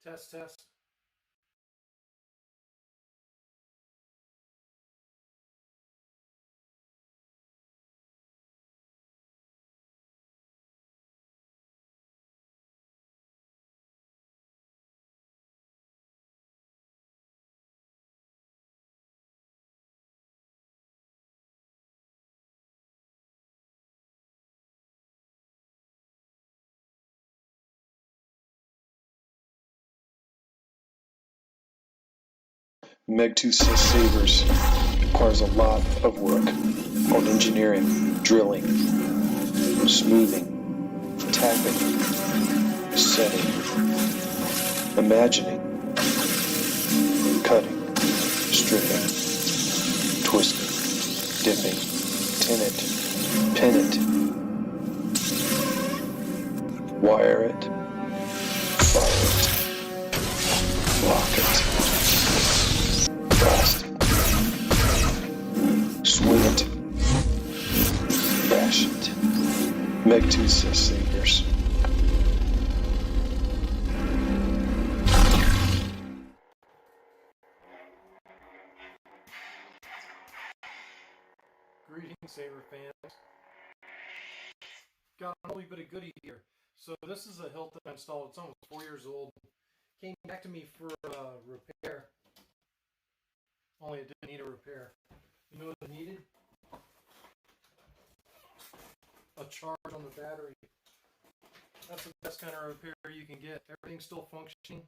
Test, test. Megtooth sabers requires a lot of work on engineering, drilling, smoothing, tapping, setting, imagining, cutting, stripping, twisting, dipping, tin it, pin it, wire it, fire it, lock it, blast it, swing it, bash it. Megtooth sabers. Greetings, Saber fans. Got a wee bit of goodie here. So this is a hilt that I installed. It's almost 4 years old. Came back to me for repair. Only it didn't need a repair. You know what it needed? A charge on the battery. That's the best kind of repair you can get. Everything's still functioning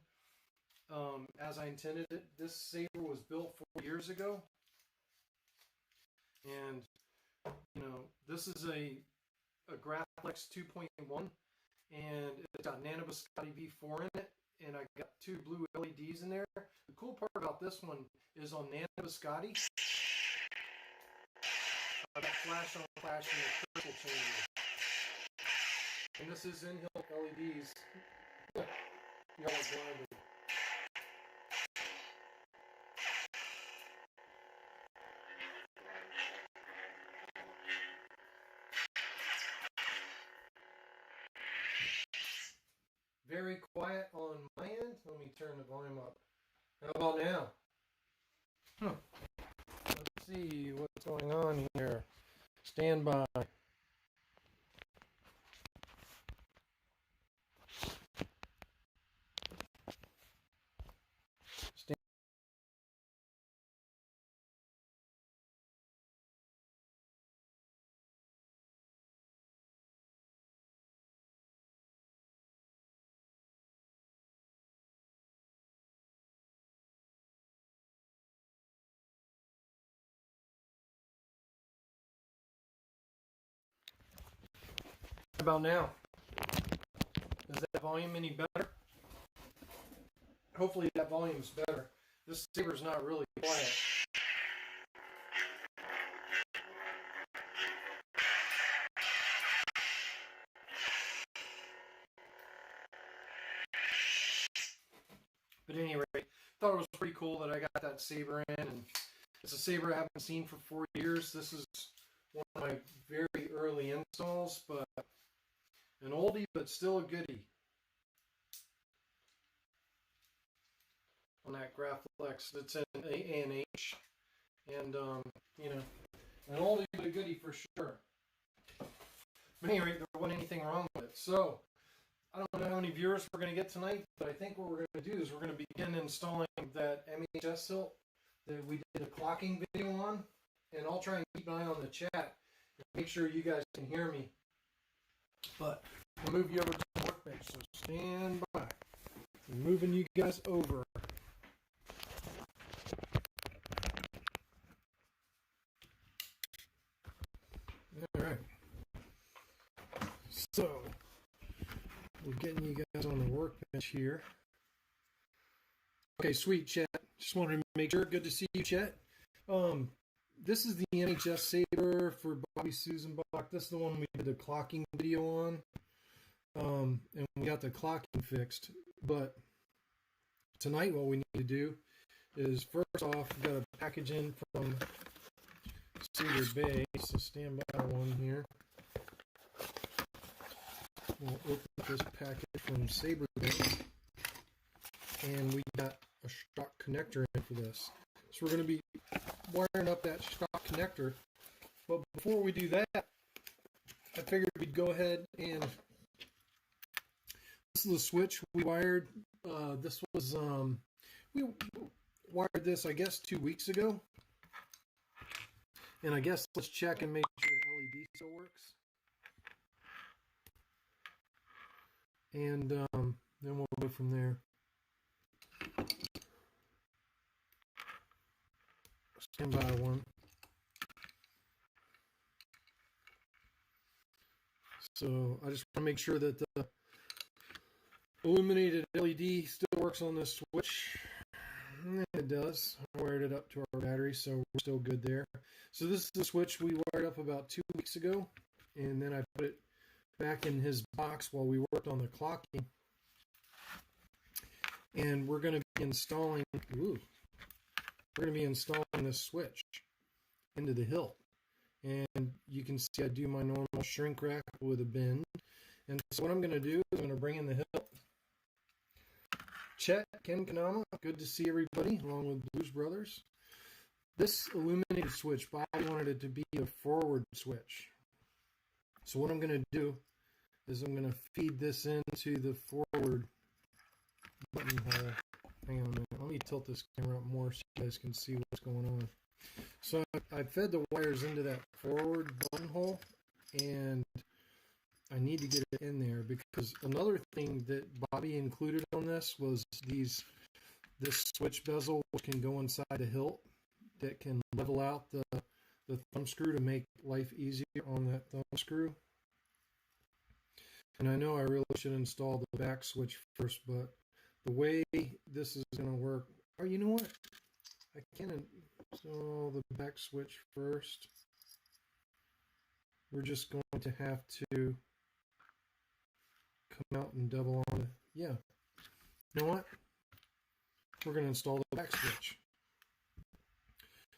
as I intended it. This saber was built 4 years ago. And, you know, this is a Graflex 2.1. And it's got Nanobiscotti V4 in it. And I got 2 blue LEDs in there. The cool part about this one is on Nanobiscotti, I've got flash on flash and the crystal changer. And this is in-hilt LEDs. Yellow blinded. Very quiet on my end. Let me turn the volume up. How about now? Let's see what's going on here. Stand by. How about now? Is that volume any better? Hopefully that volume's better. This saber's not really quiet. But at any rate, thought it was pretty cool that I got that saber in, and it's a saber I haven't seen for 4 years. This is one of my very early installs, but an oldie, but still a goodie. On that Graflex, it's an A&H, and you know, an oldie but a goodie for sure. But anyway, there wasn't anything wrong with it. So I don't know how many viewers we're going to get tonight, but I think what we're going to do is we're going to begin installing that MHS hilt that we did a clocking video on, and I'll try and keep an eye on the chat and make sure you guys can hear me. But I'll move you over to the workbench, so stand by. I'm moving you guys over. All right. So we're getting you guys on the workbench here. Okay, sweet, chat. Just wanted to make sure. Good to see you, chat. This is the MHS Saber for Bobby Susenbach. This is the one we did the clocking video on. And we got the clocking fixed. But tonight what we need to do is, first off, we got a package in from Saber Bay. So stand by one here. We'll open this package from Saber Bay. and we got a stock connector in for this. So we're going to be wiring up that stock connector. But before we do that, I figured we'd go ahead and this is the switch we wired. This was we wired this, I guess, 2 weeks ago. And I guess let's check and make sure the LED still works. And then we'll go from there. Stand by one. So I just want to make sure that the illuminated LED still works on this switch. It does. I wired it up to our battery, so we're still good there. So this is the switch we wired up about 2 weeks ago, and then I put it back in his box while we worked on the clocking. And we're going to be installing this switch into the hilt. And you can see I do my normal shrink wrap with a bend. And so what I'm going to do is I'm going to bring in the hilt. Chet, Ken Kanama, good to see everybody, along with Blues Brothers. This illuminated switch, Bobby wanted it to be a forward switch. So what I'm going to do is I'm going to feed this into the forward buttonhole. Hang on a minute. Let me tilt this camera up more so you guys can see what's going on. So I fed the wires into that forward buttonhole, and I need to get it in there because another thing that Bobby included on this was this switch bezel, which can go inside the hilt, that can level out the thumb screw to make life easier on that thumb screw. And I know I really should install the back switch first, but the way this is going to work, oh, you know what? I can't install the back switch first. We're just going to have to come out and double on it. Yeah. You know what? We're going to install the back switch.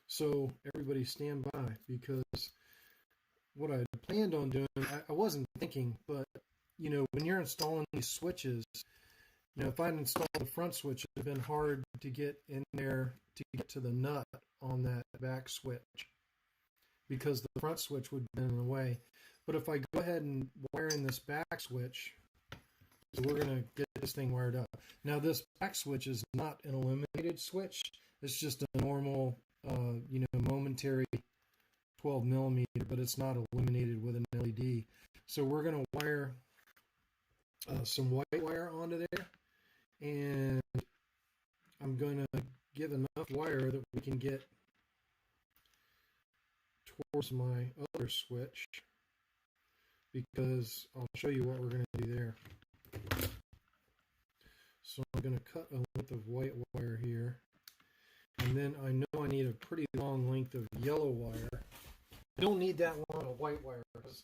So everybody stand by, because what I planned on doing, I wasn't thinking, but you know, when you're installing these switches, you know, if I'd installed the front switch, it would have been hard to get in there to get to the nut on that back switch, because the front switch would have been in the way. But if I go ahead and wire in this back switch, so we're going to get this thing wired up. Now this back switch is not an illuminated switch. It's just a normal, you know, momentary 12 millimeter, but it's not illuminated with an LED. So we're going to wire some white wire onto there, and I'm going to give enough wire that we can get towards my other switch, because I'll show you what we're going to do there. So I'm going to cut a length of white wire here, and then I know I need a pretty long length of yellow wire. I don't need that long of white wire, because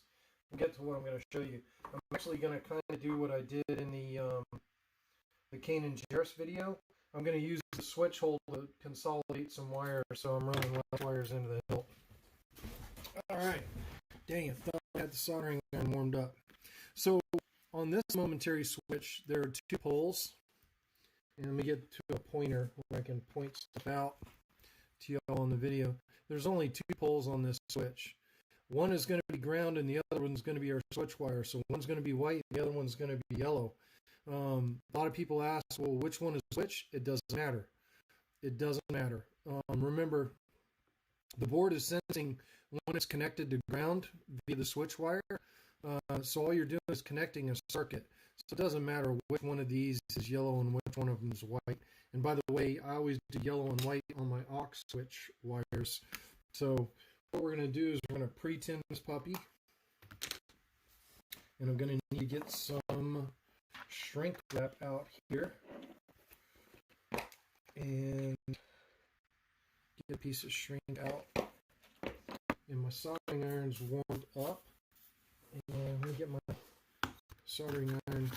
we'll get to what I'm going to show you. I'm actually going to kind of do what I did in the Kane and Jarris video. I'm going to use the switch hole to consolidate some wire, so I'm running less wires into the hilt. Alright, dang it, thought I had the soldering iron warmed up. So on this momentary switch, there are 2 poles, and let me get to a pointer where I can point stuff out to y'all on the video. There's only 2 poles on this switch. One is going to be ground and the other one's going to be our switch wire. So one's going to be white, the other one's going to be yellow. A lot of people ask, well, which one is which? It doesn't matter. It doesn't matter. Remember, the board is sensing when it's connected to ground via the switch wire. So all you're doing is connecting a circuit. So it doesn't matter which one of these is yellow and which one of them is white. And by the way, I always do yellow and white on my aux switch wires. So what we're going to do is we're going to pre-tin this puppy. And I'm going to need to get some shrink wrap out here. And get a piece of shrink out. And my soldering iron's warmed up. And let me get my soldering iron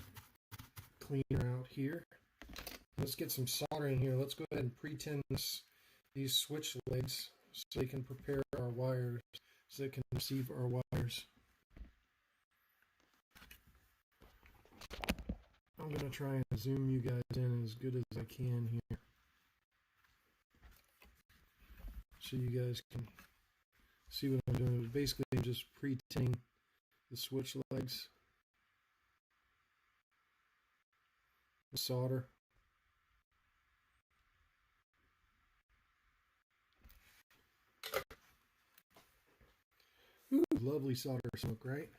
cleaner out here. Let's get some soldering here. Let's go ahead and pre-tin these switch legs so they can prepare our wires, so they can receive our wires. I'm going to try and zoom you guys in as good as I can here, so you guys can see what I'm doing. Basically, I'm just pre-tinning the switch legs with solder. Ooh, lovely solder smoke, right?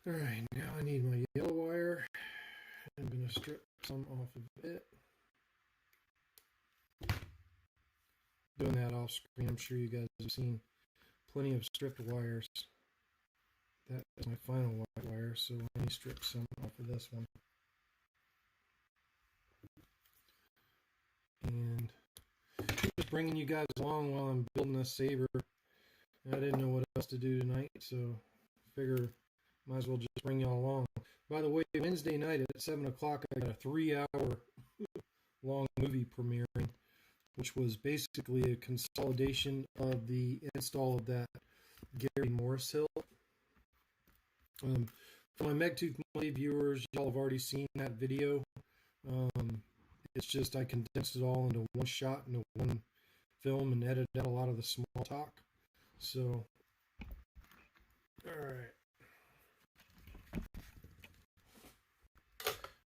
Alright, now I need my yellow wire. I'm going to strip some off of it. Doing that off screen, I'm sure you guys have seen plenty of stripped wires. That is my final white wire, so let me strip some off of this one. And just bringing you guys along while I'm building this Saber. I didn't know what else to do tonight, so figure might as well just bring y'all along. By the way, Wednesday night at 7 o'clock, I got a 3-hour long movie premiering, which was basically a consolidation of the install of that Gary Morris Hill. For my Megtooth Monday viewers, y'all have already seen that video. It's just I condensed it all into one shot, into one film, and edited out a lot of the small talk. So, alright.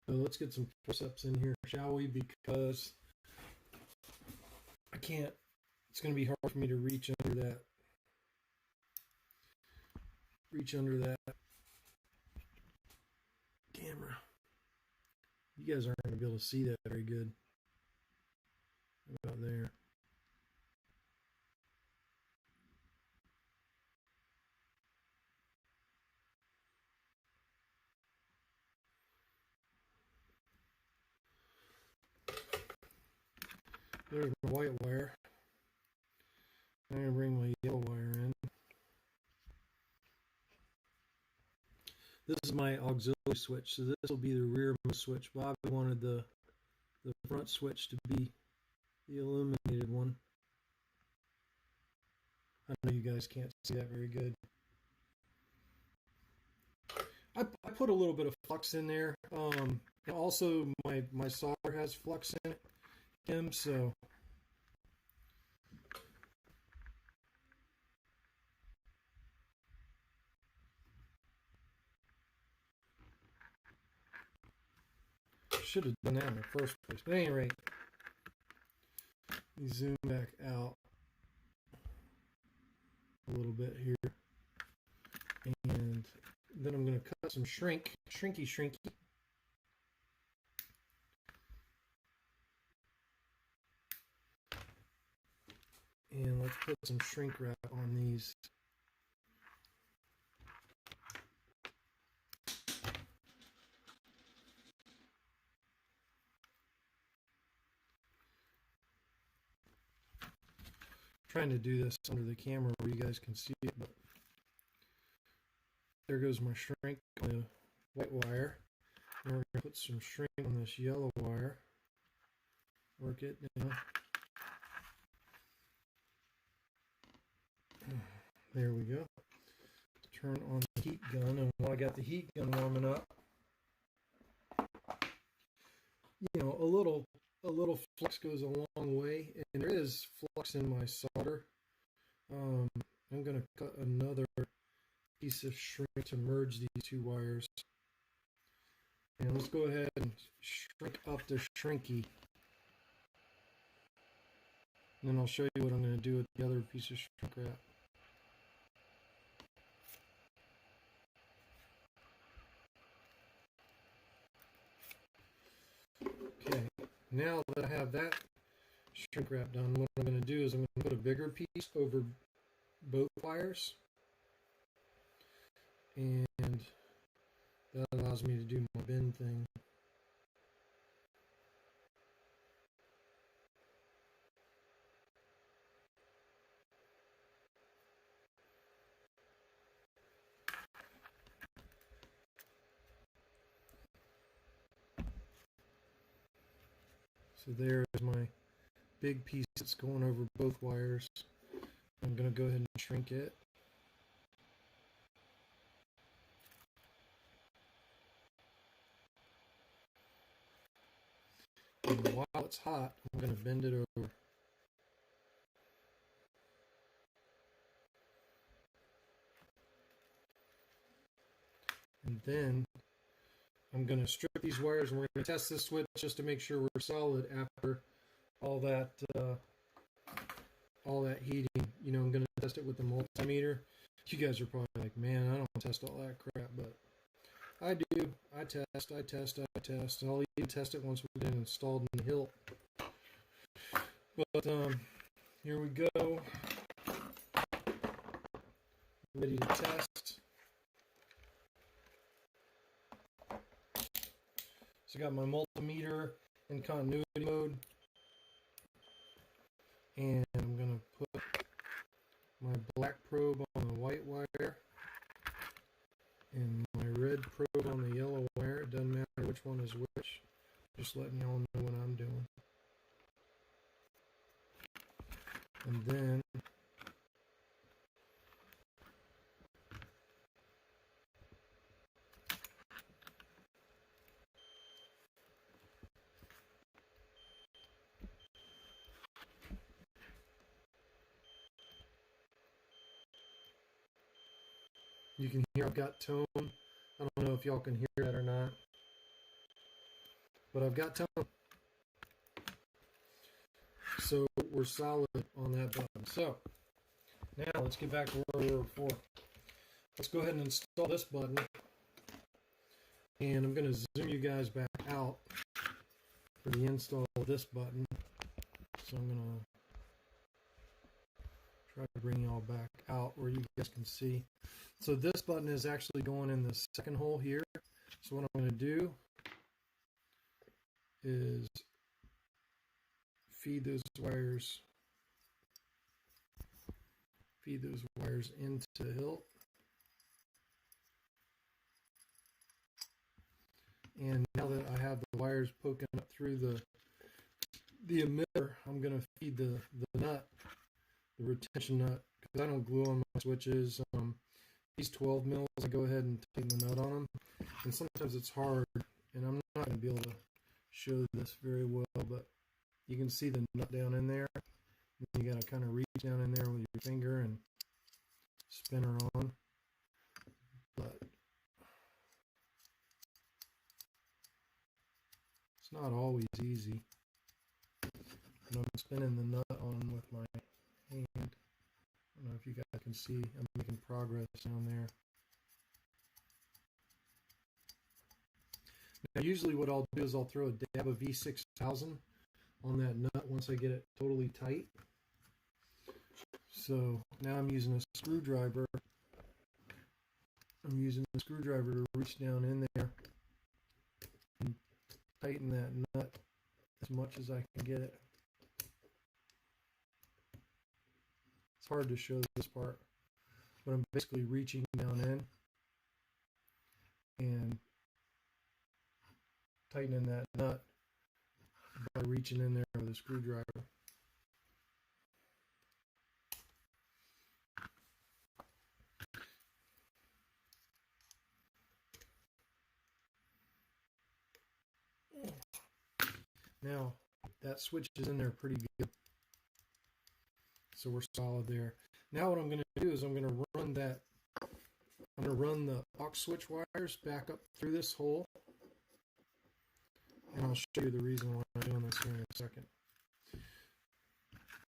So let's get some close-ups in here, shall we? Because I can't, it's going to be hard for me to reach under that. Camera. You guys aren't going to be able to see that very good. About there. There's my white wire. I'm going to bring my yellow wire in. This is my auxiliary switch, so this will be the rearmost switch. Bobby wanted the front switch to be the illuminated one. I know you guys can't see that very good. I put a little bit of flux in there. Also, my solder has flux in it, so should have done that in the first place. But at any rate, let me zoom back out a little bit here. And then I'm going to cut some shrinky. And let's put some shrink wrap on these. Trying to do this under the camera where you guys can see it, but there goes my shrink on the white wire. Now we're going to put some shrink on this yellow wire. Work it down. There we go. Turn on the heat gun, and while I got the heat gun warming up, you know, a little flux goes a long way, and there is flux in my solder. I'm going to cut another piece of shrink to merge these two wires. And let's go ahead and shrink up the shrinky. And then I'll show you what I'm going to do with the other piece of shrink wrap. Okay, now that I have that shrink wrap done, what I'm going to do is I'm going to put a bigger piece over both wires, and that allows me to do my bend thing. So there's my big piece that's going over both wires. I'm going to go ahead and shrink it. And while it's hot, I'm going to bend it over. And then I'm going to strip these wires, and we're going to test this switch just to make sure we're solid after all that heating. You know, I'm going to test it with the multimeter. You guys are probably like, man, I don't test all that crap, but I do. I test. I'll even test it once we get it installed in the hilt. But here we go. Ready to test. So I got my multimeter in continuity mode. And I'm going to put my black probe on the white wire and my red probe on the yellow wire. It doesn't matter which one is which. Just letting y'all know what I'm doing. And then you can hear I've got tone. I don't know if y'all can hear that or not, but I've got tone. So we're solid on that button. So now let's get back to where we were before. Let's go ahead and install this button. And I'm going to zoom you guys back out for the install of this button. So I'm going to try to bring y'all back out where you guys can see. So this button is actually going in the second hole here. So what I'm going to do is feed those wires into the hilt. And now that I have the wires poking up through the emitter, I'm going to feed the nut, the retention nut, because I don't glue on my switches. These 12 mils, I go ahead and tighten the nut on them. And sometimes it's hard, and I'm not going to be able to show this very well, but you can see the nut down in there. And you got to kind of reach down in there with your finger and spin her on. But it's not always easy. And I'm spinning the nut on with my hand. I don't know if you guys can see. I'm making progress down there. Now, usually what I'll do is I'll throw a dab of V6000 on that nut once I get it totally tight. So now I'm using a screwdriver. I'm using a screwdriver to reach down in there and tighten that nut as much as I can get it. It's hard to show this part, but I'm basically reaching down in and tightening that nut by reaching in there with a screwdriver. Now, that switch is in there pretty good. So we're solid there. Now what I'm going to do is I'm going to run the aux switch wires back up through this hole. And I'll show you the reason why I'm doing this here in a second.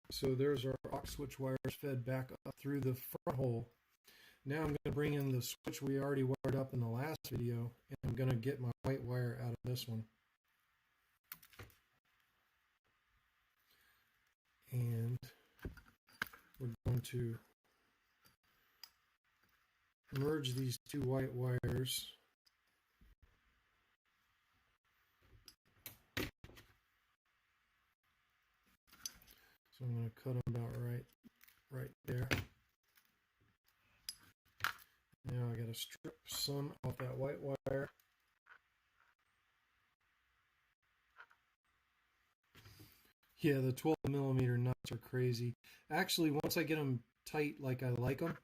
So there's our aux switch wires fed back up through the front hole. Now I'm going to bring in the switch we already wired up in the last video, and I'm going to get my white wire out of this one. And we're going to merge these two white wires. So I'm going to cut them about right there. Now I got to strip some off that white wire. Yeah, the 12 millimeter nuts are crazy. Actually, once I get them tight like I like them,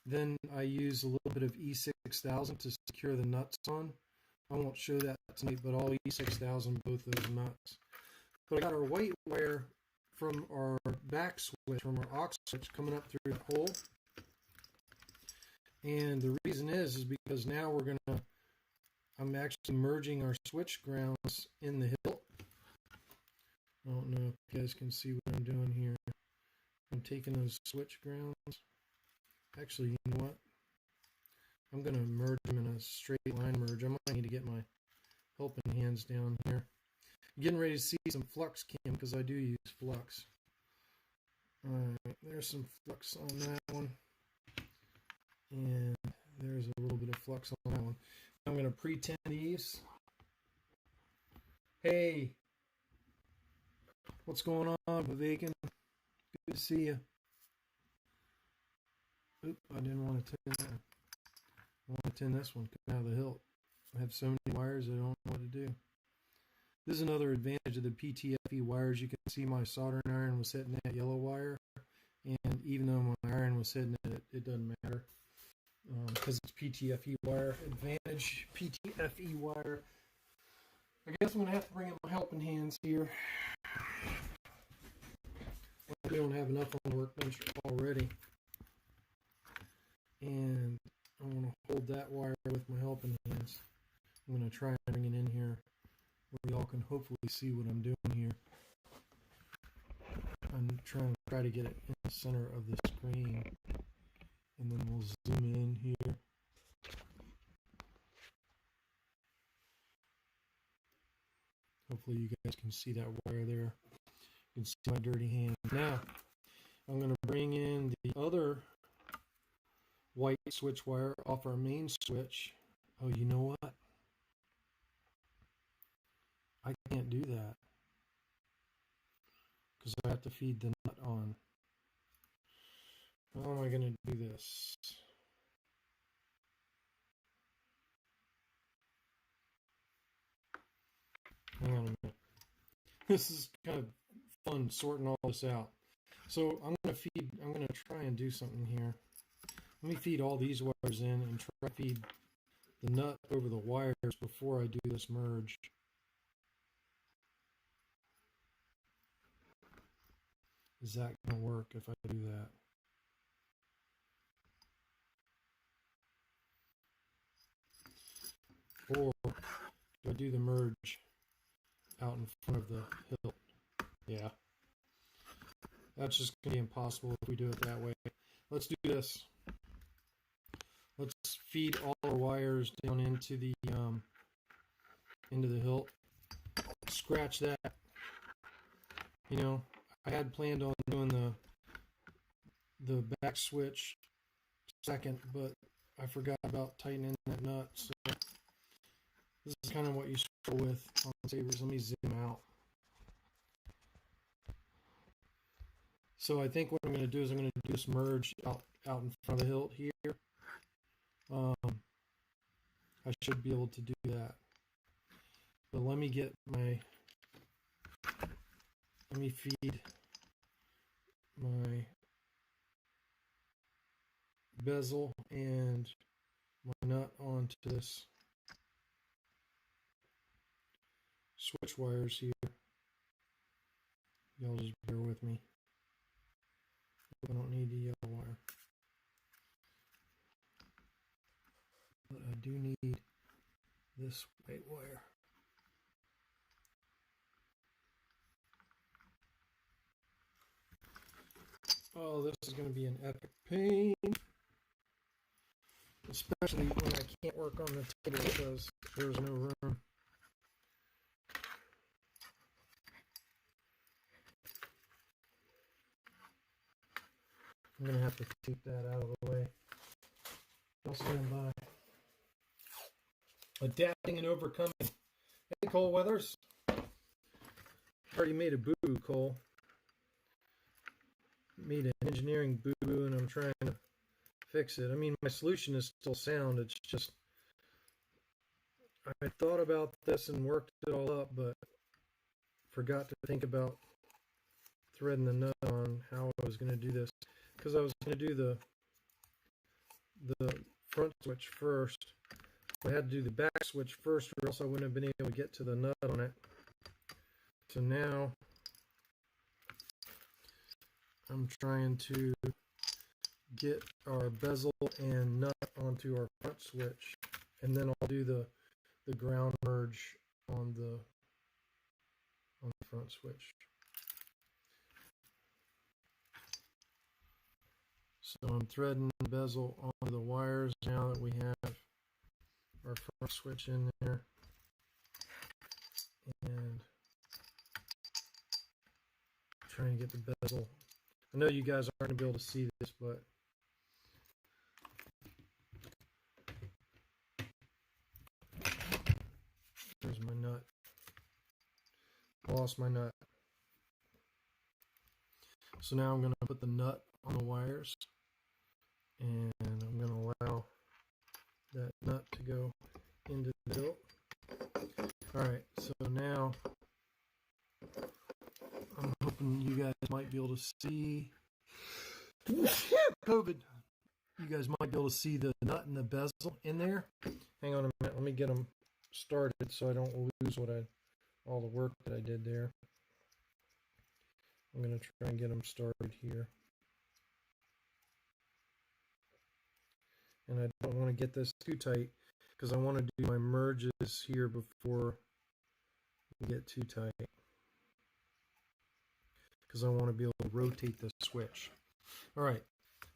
then I use a little bit of E6000 to secure the nuts on. I won't show that tonight, but I'll E6000 both those nuts. But I got our white wire from our back switch, from our aux switch, coming up through the hole. And the reason is because now I'm actually merging our switch grounds in the hilt. I don't know if you guys can see what I'm doing here. I'm taking those switch grounds. Actually, you know what? I'm going to merge them in a straight line merge. I might need to get my helping hands down here. Getting ready to see some flux cam because I do use flux. Alright, there's some flux on that one. And there's a little bit of flux on that one. I'm going to pretend these. Hey, what's going on, Vivekan? Good to see you. Oop, I didn't want to turn that. I want to turn this one out of the hilt. I have so many wires I don't know what to do. This is another advantage of the PTFE wires. You can see my soldering iron was hitting that yellow wire, and even though my iron was hitting it, it doesn't matter because it's PTFE wire. Advantage, PTFE wire. I guess I'm going to have to bring in my helping hands here. We don't have enough on the workbench already. And I want to hold that wire with my helping hands. I'm going to try and bring it in here where y'all can hopefully see what I'm doing here. I'm trying to get it in the center of the screen. And then we'll zoom in here. Hopefully you guys can see that wire there. You can see my dirty hand. Now, I'm going to bring in the other white switch wire off our main switch. Oh, you know what? I can't do that because I have to feed the nut on. How am I going to do this? Hang on a minute. This is kind of fun sorting all this out. So I'm going to try and do something here. Let me feed all these wires in and try to feed the nut over the wires before I do this merge. Is that going to work if I do that? Or do I do the merge out in front of the hilt? Yeah. That's just going to be impossible if we do it that way. Let's do this. Let's feed all our wires down into the hilt. Scratch that. You know, I had planned on doing the back switch second, but I forgot about tightening that nut. So this is kind of what you struggle with on Sabers. Let me zoom out. So I think what I'm going to do is I'm going to do this merge out in front of the hilt here. I should be able to do that. But let me feed my bezel and my nut onto this switch wires here. Y'all just bear with me. I don't need the yellow wire. But I do need this white wire. Oh, this is going to be an epic pain. Especially when I can't work on the table because there's no room. I'm going to have to take that out of the way. I'll stand by. Adapting and overcoming. Hey, Cole Weathers. Already made a boo-boo, Cole. Made an engineering boo-boo, and I'm trying to fix it. I mean, my solution is still sound. It's just I thought about this and worked it all up, but forgot to think about threading the nut on how I was going to do this. Because I was going to do the front switch first. I had to do the back switch first, or else I wouldn't have been able to get to the nut on it. So now I'm trying to get our bezel and nut onto our front switch, and then I'll do the ground merge on the front switch. So I'm threading the bezel onto the wires now that we have our front switch in there, and trying to get the bezel. I know you guys aren't going to be able to see this, but there's my nut. I lost my nut. So now I'm going to put the nut on the wires, and I'm going to allow that nut to go into the bill. Alright, so now I'm hoping you guys might be able to see COVID. You guys might be able to see the nut and the bezel in there. Hang on a minute, let me get them started so I don't lose all the work that I did there. I'm going to try and get them started here. And I don't want to get this too tight because I want to do my merges here before we get too tight, because I want to be able to rotate the switch. Alright,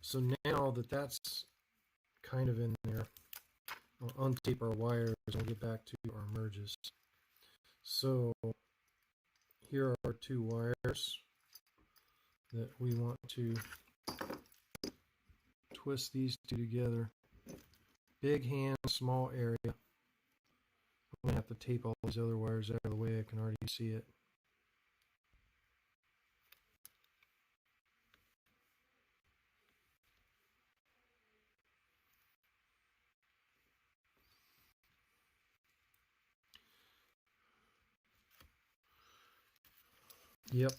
so now that that's kind of in there, I'll untape our wires and we'll get back to our merges. So here are our two wires that we want to twist these two together. Big hand, small area. I'm going to have to tape all these other wires out of the way. I can already see it. Yep.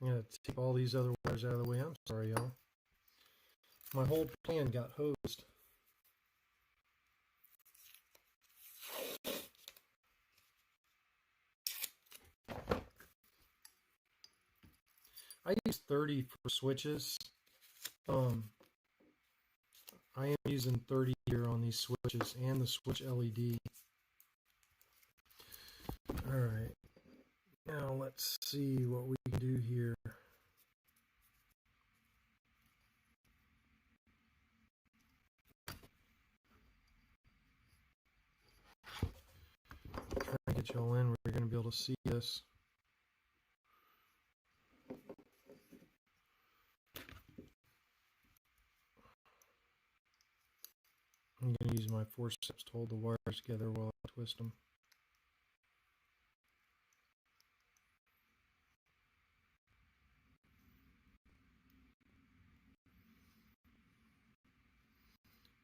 I'm going to tape all these other wires out of the way. I'm sorry, y'all. My whole plan got hosed. I use 30 for switches. I am using 30 here on these switches and the switch LED. Alright, now let's see what we can do here. Try to get y'all in where you're going to be able to see this. I'm going to use my forceps to hold the wires together while I twist them.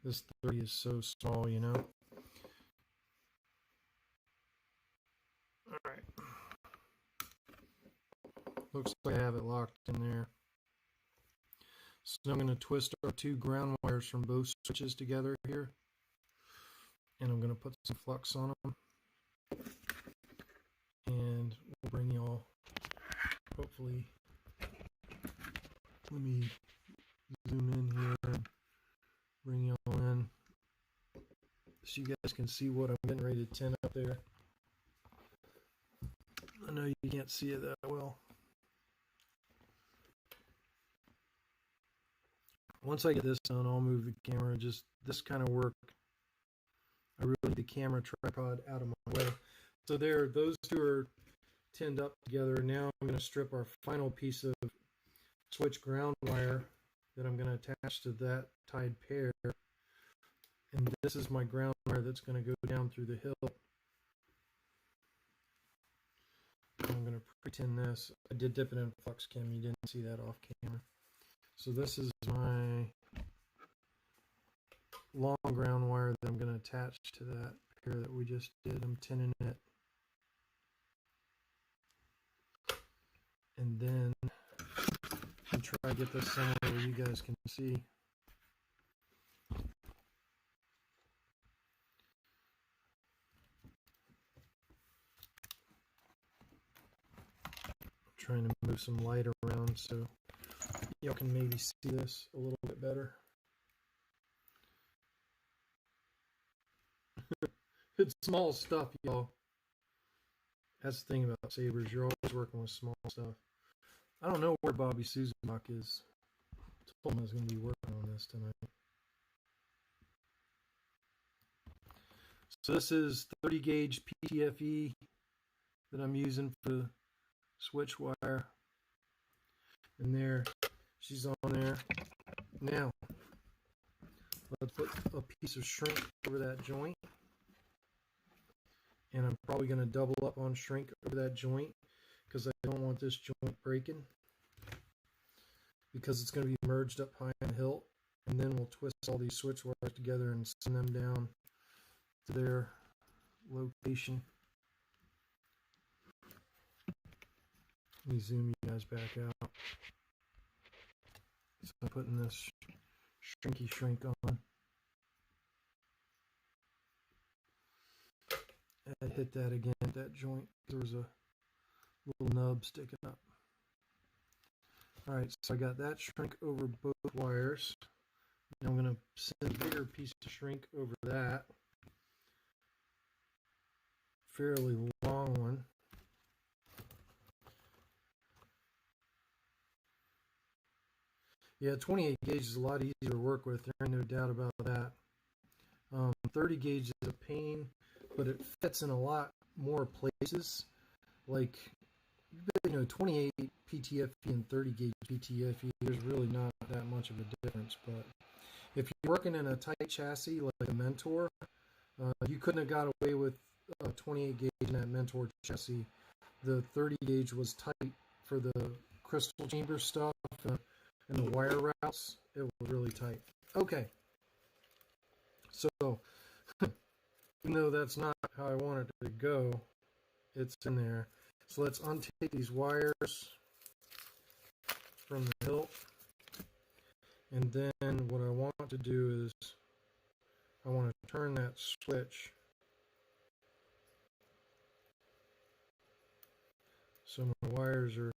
This 30 is so small, you know. Alright. Looks like I have it locked in there. So I'm going to twist our two ground wires from both switches together here. And I'm going to put some flux on them. And we'll bring y'all, hopefully, let me zoom in here and bring y'all in so you guys can see what I'm getting ready to tin up there. I know you can't see it that well. Once I get this done, I'll move the camera. Just this kind of work, I really need the camera tripod out of my way. So there, those two are tinned up together. Now I'm going to strip our final piece of switch ground wire that I'm going to attach to that tied pair. And this is my ground wire that's going to go down through the hill. I'm going to pre-tin this. I did dip it in flux chem. You didn't see that off camera. So this is my long ground wire that I'm going to attach to that pair that we just did. I'm tinning it. And then I'll try to get this somewhere where you guys can see. trying to move some light around so y'all can maybe see this a little bit better. It's small stuff, y'all. That's the thing about sabers. You're always working with small stuff. I don't know where Bobby Susenbach is. I told him I was going to be working on this tonight. So this is 30 gauge PTFE that I'm using for the switch wire. And there, she's on there. Now, let's put a piece of shrink over that joint. And I'm probably going to double up on shrink over that joint because I don't want this joint breaking, because it's going to be merged up high on the hilt, and then we'll twist all these switch wires together and send them down to their location. Let me zoom you guys back out. So I'm putting this shrinky shrink on. I hit that again at that joint. There was a little nub sticking up. Alright, so I got that shrink over both wires. Now I'm going to send a bigger piece of shrink over that. Fairly long one. Yeah, 28 gauge is a lot easier to work with. There ain't no doubt about that. 30 gauge is a pain, but it fits in a lot more places. Like, you know, 28 PTFE and 30 gauge PTFE, there's really not that much of a difference. But if you're working in a tight chassis like a Mentor, you couldn't have got away with 28 gauge in that Mentor chassis. The 30 gauge was tight for the crystal chamber stuff and the wire routes. It was really tight. Okay, so even though that's not how I want it to go, it's in there. So let's untake these wires from the hilt. And then what I want to do is I want to turn that switch so my wires are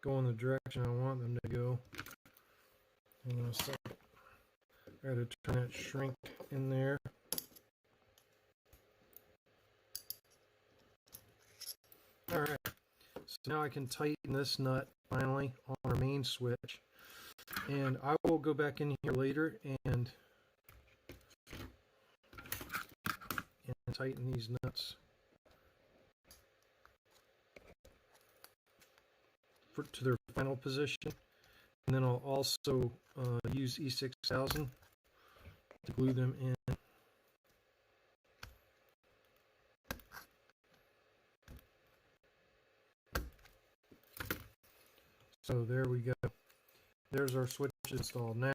going the direction I want them to go. Hang on a second. I got to turn that shrink in there. Alright, so now I can tighten this nut finally on our main switch. And I will go back in here later and tighten these nuts to their final position. And then I'll also use E6000 to glue them in. So there we go. There's our switch installed. Now,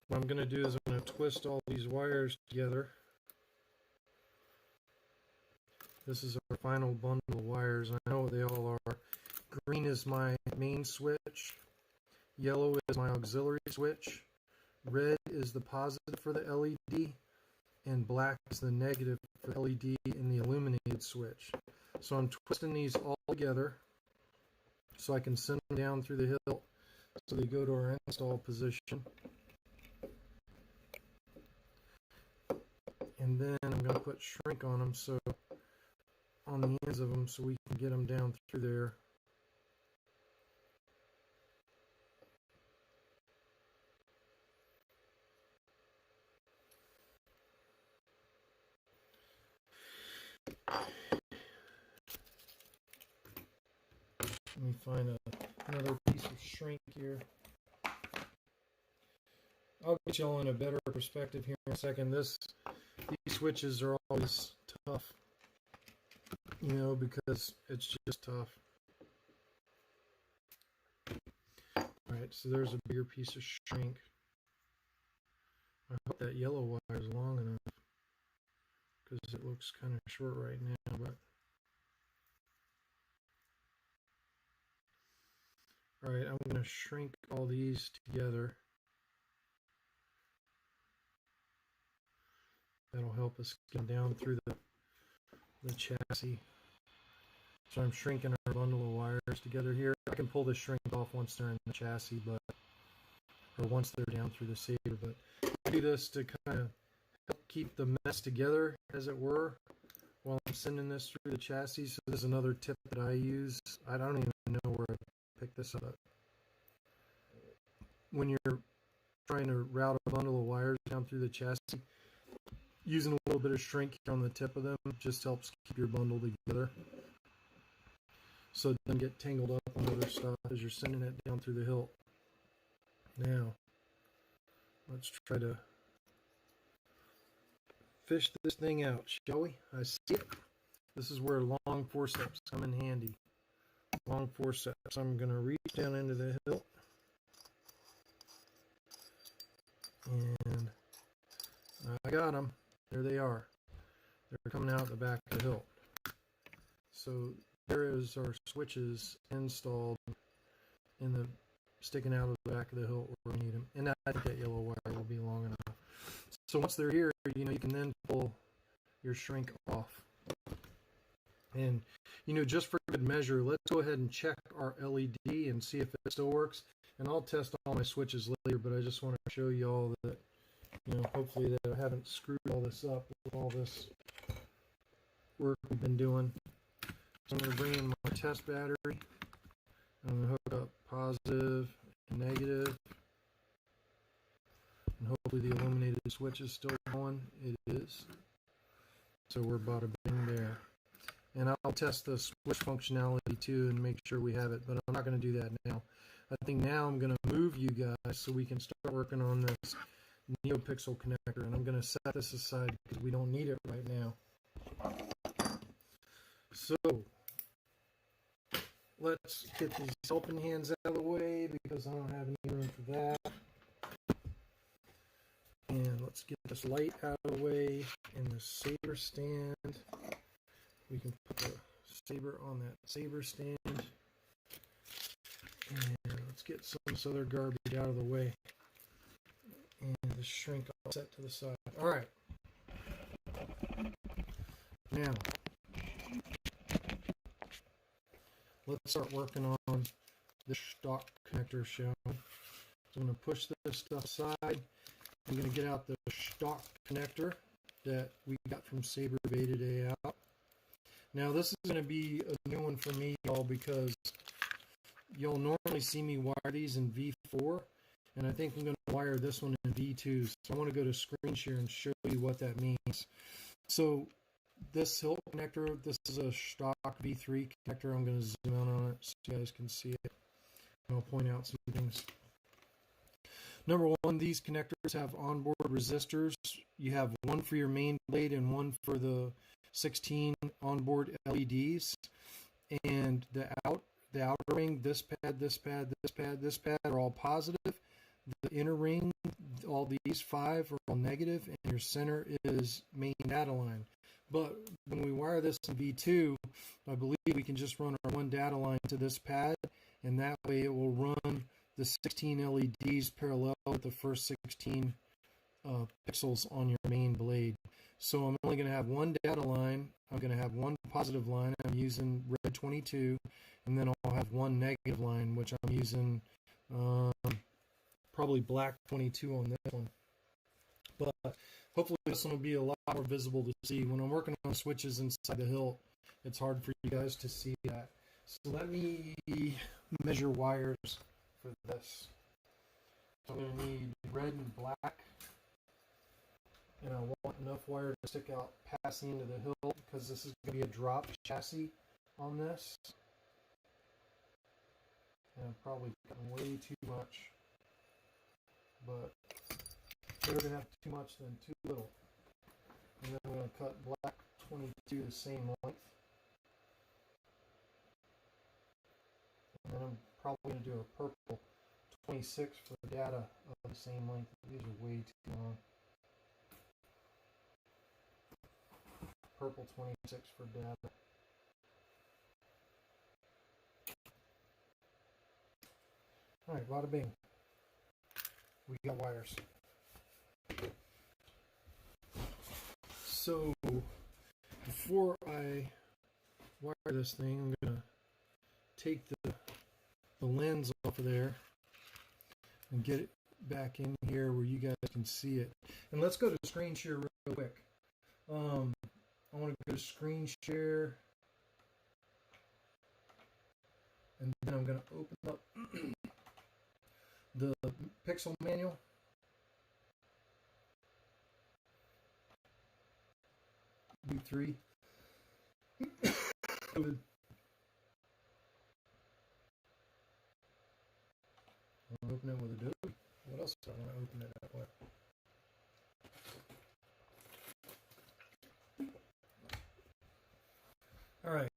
what I'm going to do is I'm going to twist all these wires together. This is our final bundle of wires. I know what they all are. Green is my main switch. Yellow is my auxiliary switch. Red is the positive for the LED. And black is the negative for the LED and the illuminated switch. So I'm twisting these all together so I can send them down through the hilt so they go to our install position. And then I'm going to put shrink on them, so on the ends of them, so we can get them down through there. Let me find another piece of shrink here. I'll get y'all in a better perspective here in a second. These switches are always tough, you know, because it's just tough. Alright, so there's a bigger piece of shrink. I hope that yellow wire is long enough, because it looks kind of short right now, but alright, I'm going to shrink all these together. That'll help us get down through the chassis. So I'm shrinking our bundle of wires together here. I can pull the shrink off once they're in the chassis, or once they're down through the Saber, but I do this to kind of help keep the mess together, as it were, while I'm sending this through the chassis. So this is another tip that I use. I don't even know where I picked this up. When you're trying to route a bundle of wires down through the chassis, using a little bit of shrink on the tip of them just helps keep your bundle together, so it doesn't get tangled up on other stuff as you're sending it down through the hilt. Now, let's try to fish this thing out, shall we? I see it. This is where long forceps come in handy. Long forceps. I'm going to reach down into the hilt. And I got them. There they are. They're coming out the back of the hilt. So there is our switches installed in the sticking out of the back of the hilt where we need them. And I think that yellow wire will be long enough. So once they're here, you can then pull your shrink off. And just for good measure, let's go ahead and check our LED and see if it still works. And I'll test all my switches later, but I just want to show you all that, hopefully that I haven't screwed all this up with all this work we've been doing. So I'm going to bring in my test battery. I'm going to hook up positive and negative. And hopefully the illuminated switch is still going. It is. So we're bada bing there. And I'll test the switch functionality too and make sure we have it, but I'm not going to do that now. I think now I'm going to move you guys so we can start working on this NPXL connector, and I'm going to set this aside because we don't need it right now. So let's get these helping hands out of the way because I don't have any room for that. And let's get this light out of the way and the Saber stand. We can put the Saber on that Saber stand. And let's get some of this other garbage out of the way. And the shrink all set to the side. Alright. Now, let's start working on the stock connector shell. So I'm going to push this stuff aside. I'm going to get out the stock connector that we got from Saber Beta Day out. Now this is going to be a new one for me, y'all, because you'll normally see me wire these in V4, and I think I'm going to wire this one in V2. So I want to go to screen share and show you what that means. So this hilt connector, this is a stock V3 connector. I'm going to zoom out on it so you guys can see it. And I'll point out some things. Number one, these connectors have onboard resistors. You have one for your main blade and one for the 16 onboard LEDs. And the outer ring, this pad, this pad, this pad, this pad are all positive. The inner ring, all these 5 are all negative, and your center is main data line. But when we wire this in V2, I believe we can just run our one data line to this pad, and that way it will run the 16 LEDs parallel with the first 16 pixels on your main blade. So I'm only going to have one data line. I'm going to have one positive line. I'm using red 22, and then I'll have one negative line, which I'm using probably black 22 on this one. But hopefully this one will be a lot more visible to see. When I'm working on switches inside the hilt, it's hard for you guys to see that. So let me measure wires for this. So I'm going to need red and black. And I want enough wire to stick out past the end of the hilt because this is going to be a drop chassis on this. And I'm probably cutting way too much. But better to have too much than too little. And then I'm going to cut black 22 the same length. And then I'm probably going to do a purple 26 for the data of the same length. These are way too long. Purple 26 for data. Alright, bada bing. We got wires. So, before I wire this thing. I'm going to take the lens off of there and get it back in here where you guys can see it. And let's go to screen share real quick. I want to go to screen share, and then I'm going to open up the pixel manual. V3. Good. I'll open it with Adobe. What else do I want to open it that way? Alright,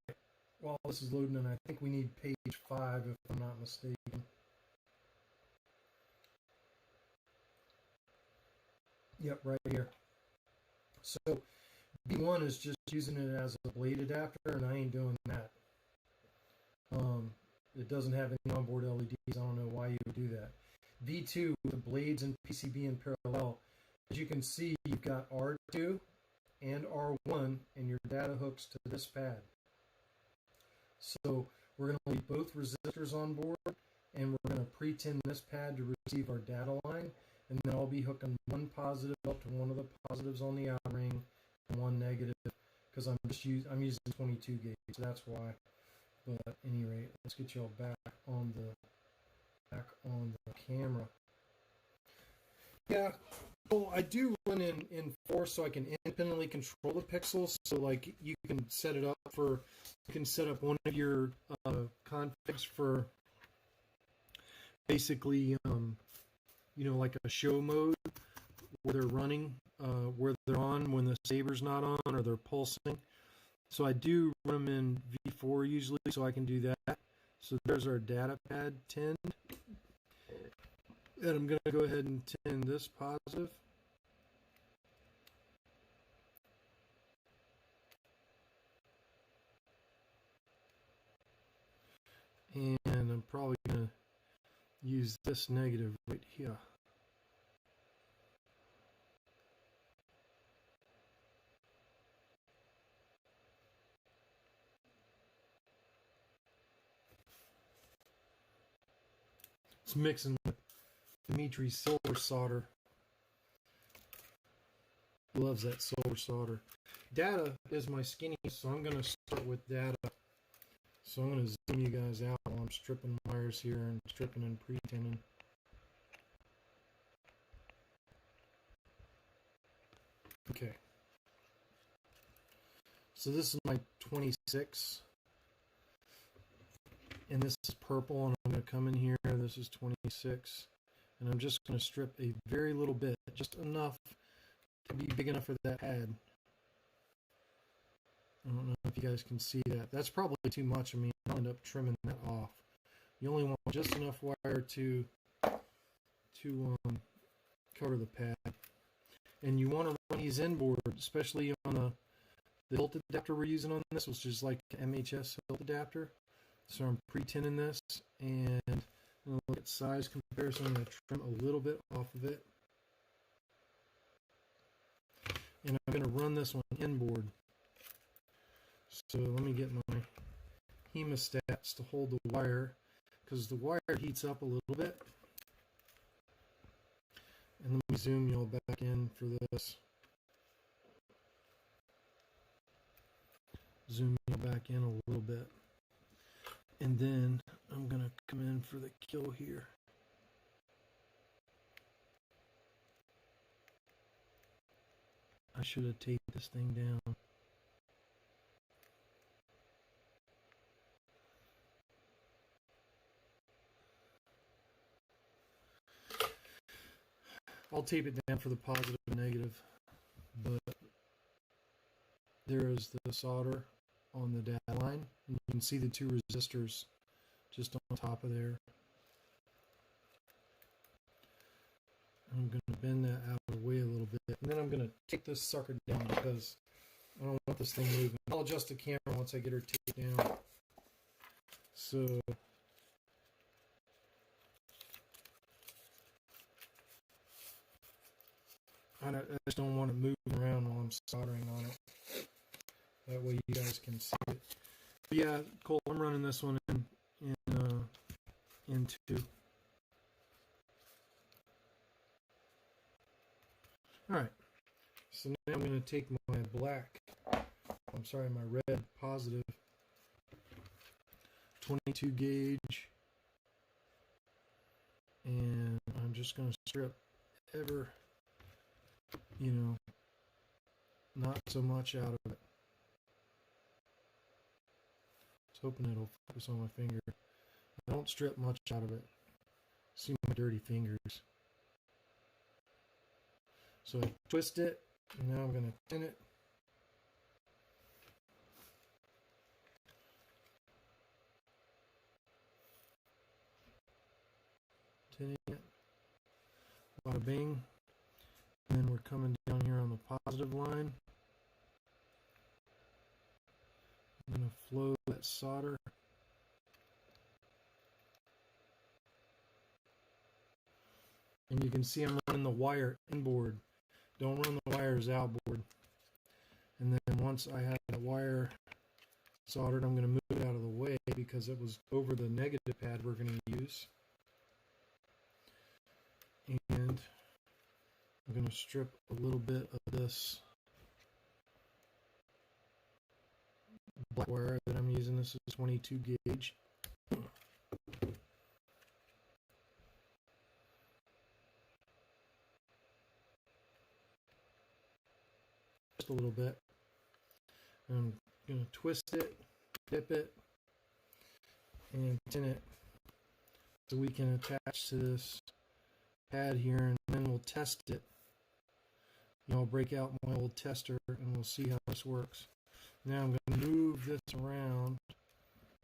while this is loading, and I think we need page 5 if I'm not mistaken. Yep, right here. So, B1 is just using it as a blade adapter, and I ain't doing that. It doesn't have any onboard LEDs. I don't know why you would do that. V2 with the blades and PCB in parallel. As you can see, you've got R2 and R1, and your data hooks to this pad. So we're going to leave both resistors on board, and we're going to pre-tin this pad to receive our data line, and then I'll be hooking one positive up to one of the positives on the out ring and one negative, because I'm using 22 gauge, so that's why. But at any rate, let's get y'all back on the camera. Yeah, well, I do run in Force so I can independently control the pixels. So like you can set it up for, you can set up one of your configs for basically, you know, like a show mode where they're running, where they're on when the Saber's not on or they're pulsing. So I do run them in V4 usually, so I can do that. So there's our data pad 10. And I'm going to go ahead and tin this positive. And I'm probably going to use this negative right here. It's mixing with Dimitri's silver solder. He loves that silver solder. Data is my skinny, so I'm going to start with data. So I'm going to zoom you guys out while I'm stripping wires here and stripping and pre-tinning. Okay. So this is my 26. And this is purple, and I'm going to come in here. This is 26. And I'm just going to strip a very little bit, just enough to be big enough for that pad. I don't know if you guys can see that. That's probably too much. I mean, I'll end up trimming that off. You only want just enough wire to cover the pad. And you want to run these inboard, especially on the hilt adapter we're using on this, which is like MHS hilt adapter. So I'm pre-tinning this, and look at size comparison. I'm going to trim a little bit off of it. And I'm going to run this one inboard. So let me get my hemostats to hold the wire, because the wire heats up a little bit. And let me zoom y'all back in for this. Zoom y'all back in a little bit. And then I'm going to come in for the kill here. I should have taped this thing down. I'll tape it down for the positive and negative, but there is the solder on the data line. And you can see the two resistors just on top of there. I'm going to bend that out of the way a little bit, and then I'm going to take this sucker down because I don't want this thing moving. I'll adjust the camera once I get her taped down. So I just don't want it moving around while I'm soldering on it. That way you guys can see it. yeah, Cole, I'm running this one in 2. Alright, so now I'm going to take my my red positive 22 gauge, and I'm just going to strip ever, not so much out of it. I was hoping it'll focus on my finger. I don't strip much out of it. See my dirty fingers. So I twist it, and now I'm going to tin it. Tinning it. Bada bing. And then we're coming down here on the positive line. I'm going to flow that solder. And you can see I'm running the wire inboard. Don't run the wires outboard. And then once I have the wire soldered, I'm going to move it out of the way because it was over the negative pad we're going to use. And I'm going to strip a little bit of this black wire that I'm using. This is 22 gauge. Just a little bit. I'm going to twist it, dip it, and tin it so we can attach to this pad here, and then we'll test it. I'll break out my old tester and we'll see how this works. Now I'm going to move this around,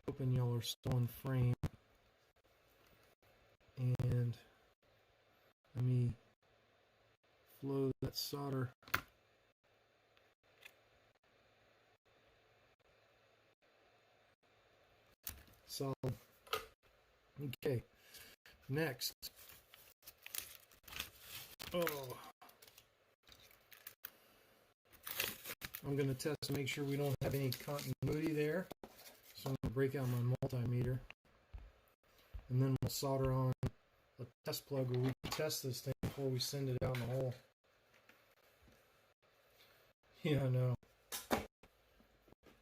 hoping y'all are still in frame, and let me flow that solder. Solid. Okay, next. I'm going to test to make sure we don't have any continuity there. So I'm going to break out my multimeter. And then we'll solder on a test plug where we can test this thing before we send it out in the hole. Yeah, I know.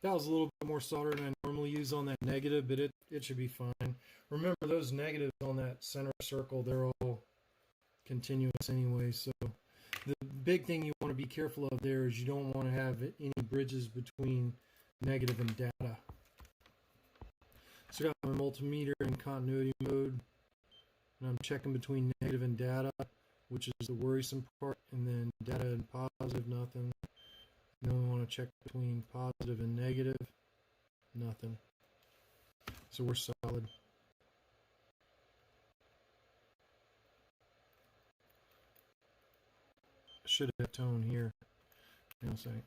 That was a little bit more solder than I normally use on that negative, but it should be fine. Remember, those negatives on that center circle, they're all continuous anyway, so the big thing you want to be careful of there is you don't want to have any bridges between negative and data. So I got my multimeter in continuity mode, and I'm checking between negative and data, which is the worrisome part, and then data and positive, nothing. And then we want to check between positive and negative, nothing. So we're solid. Should have tone here. Hang on a second.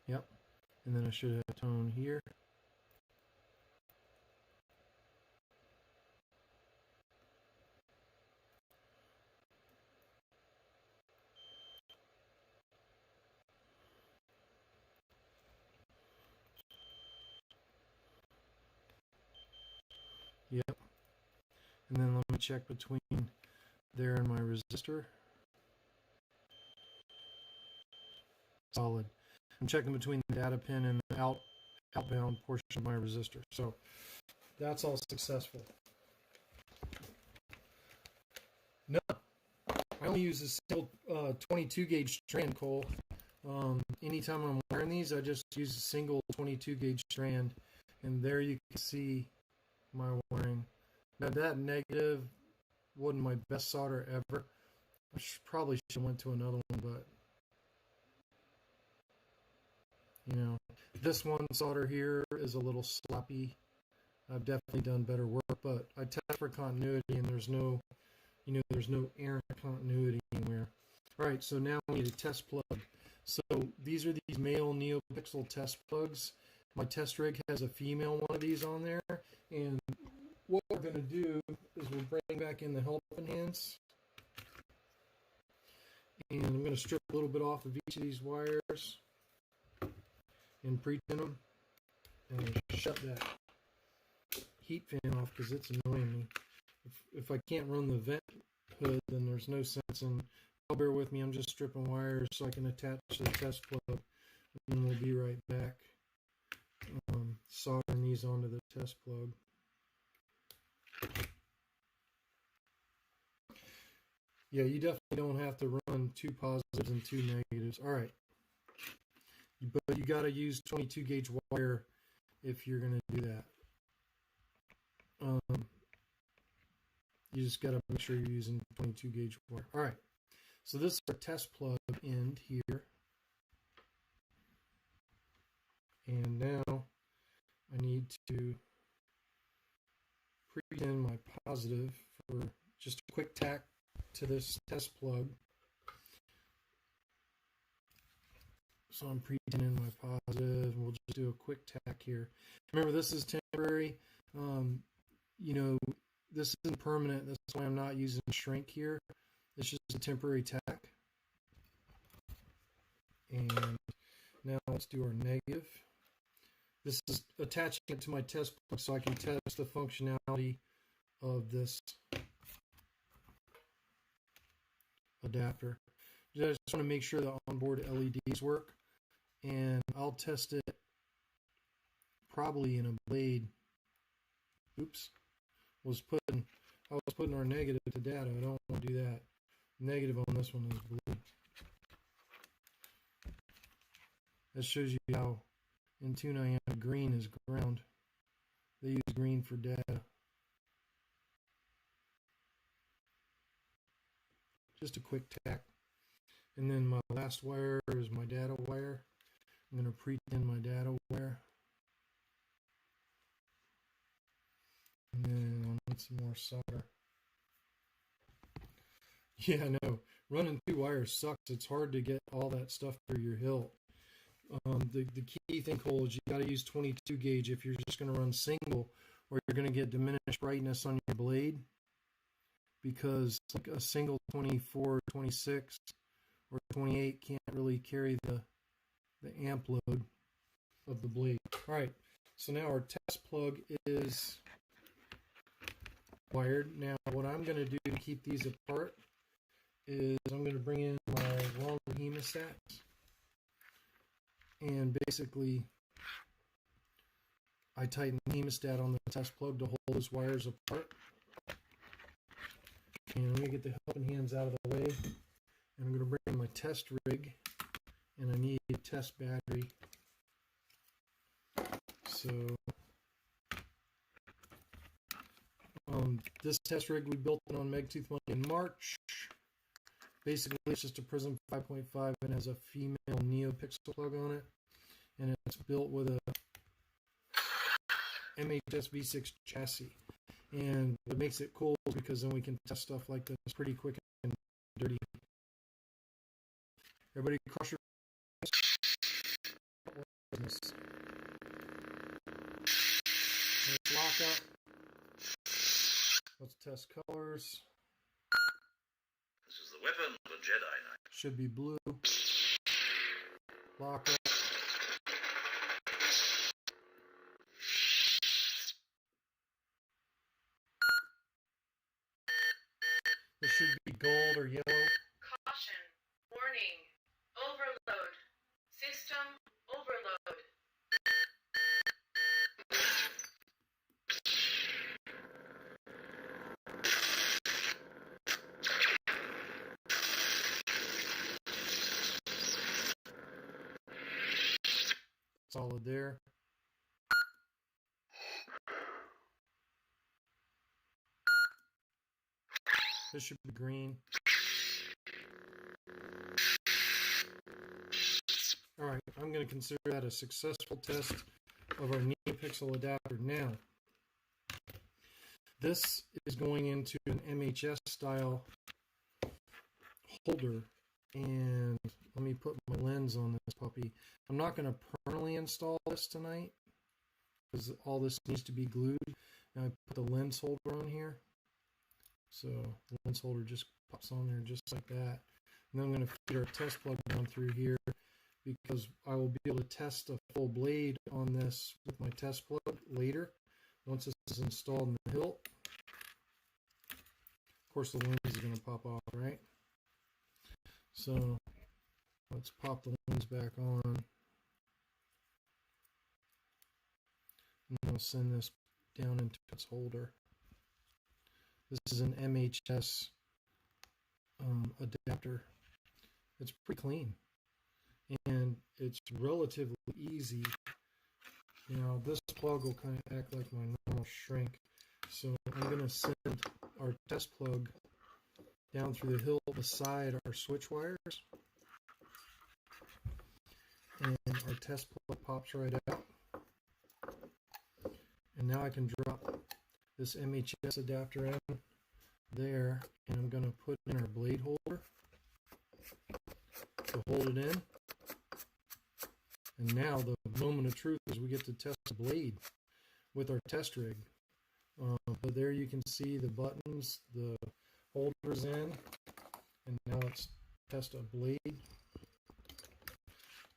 Yep. And then I should have tone here. Yep. And then let me check between there and my resistor. Solid. I'm checking between the data pin and the outbound portion of my resistor. So that's all successful. No, I only use a single 22 gauge strand, Cole. Anytime I'm wearing these, I just use a single 22 gauge strand, and there you can see my wiring. Now that negative wasn't my best solder ever. I probably should have went to another one, but this one solder here is a little sloppy. I've definitely done better work, but I test for continuity, and there's no errant continuity anywhere. All right, so now we need a test plug. So these are these male NeoPixel test plugs. My test rig has a female one of these on there, and what we're going to do is we'll bring back in the helping hands, and I'm going to strip a little bit off of each of these wires. and pre-tin them, and shut that heat fan off because it's annoying me. If I can't run the vent hood, then there's no sense in. Bear with me, I'm just stripping wires so I can attach the test plug, and we'll be right back. Soldering these onto the test plug. Yeah, you definitely don't have to run 2 positives and 2 negatives. Alright. But you got to use 22 gauge wire if you're going to do that. You just got to make sure you're using 22 gauge wire. Alright. So this is our test plug end here. And now I need to pre-tin my positive for just a quick tack to this test plug. So I'm pre-tinning my positive, and we'll just do a quick tack here. Remember, this is temporary. You know, this isn't permanent. That's why I'm not using shrink here. It's just a temporary tack. And now let's do our negative. This is attaching it to my test plug so I can test the functionality of this adapter. I just want to make sure the onboard LEDs work, and I'll test it probably in a blade. Oops, I was putting our negative to data. I don't want to do that. Negative on this one is blue. That shows you how in tune I am. Green is ground. They use green for data. Just a quick tack. And then my last wire is my data wire. I'm going to pre-tin my data wire. And then I'll need some more solder. Yeah, I know. Running 2 wires sucks. It's hard to get all that stuff through your hilt. The key thing, Cole, is you got to use 22 gauge if you're just going to run single, or you're going to get diminished brightness on your blade, because like a single 24, 26, or 28 can't really carry the amp load of the blade. All right, so now our test plug is wired. Now what I'm going to do to keep these apart is I'm going to bring in my long hemostats, and basically I tighten the hemostat on the test plug to hold those wires apart. And let me get the helping hands out of the way, and I'm going to bring in my test rig, and I need a test battery. So this test rig, we built it on Megtooth one in March. Basically, it's just a Prism 5.5 and has a female NeoPixel plug on it, and it's built with a MHS V6 chassis. And what makes it cool is because then we can test stuff like this pretty quick and dirty. Everybody cross your fingers. Let's lock up. Let's test colors. This is the weapon of a Jedi Knight. Should be blue. Lock up. This should be gold or yellow. Caution. Warning. Overload. System overload. Solid there. This should be green. Alright, I'm going to consider that a successful test of our NeoPixel adapter. Now, this is going into an MHS style holder, and let me put my lens on this puppy. I'm not going to permanently install this tonight because all this needs to be glued. Now I put the lens holder on here. So the lens holder just pops on there just like that. And then I'm going to feed our test plug down through here. because I will be able to test a full blade on this with my test plug later once this is installed in the hilt. Of course, the lens is going to pop off, right? So let's pop the lens back on. And I'll send this down into its holder. This is an MHS adapter. It's pretty clean. And it's relatively easy. Now this plug will kind of act like my normal shrink. So I'm going to send our test plug down through the hilt beside our switch wires. And our test plug pops right out. And now I can drop this MHS adapter in there, and I'm going to put in our blade holder to hold it in. And now the moment of truth is we get to test the blade with our test rig. But there you can see the buttons, the holders in, and now let's test a blade.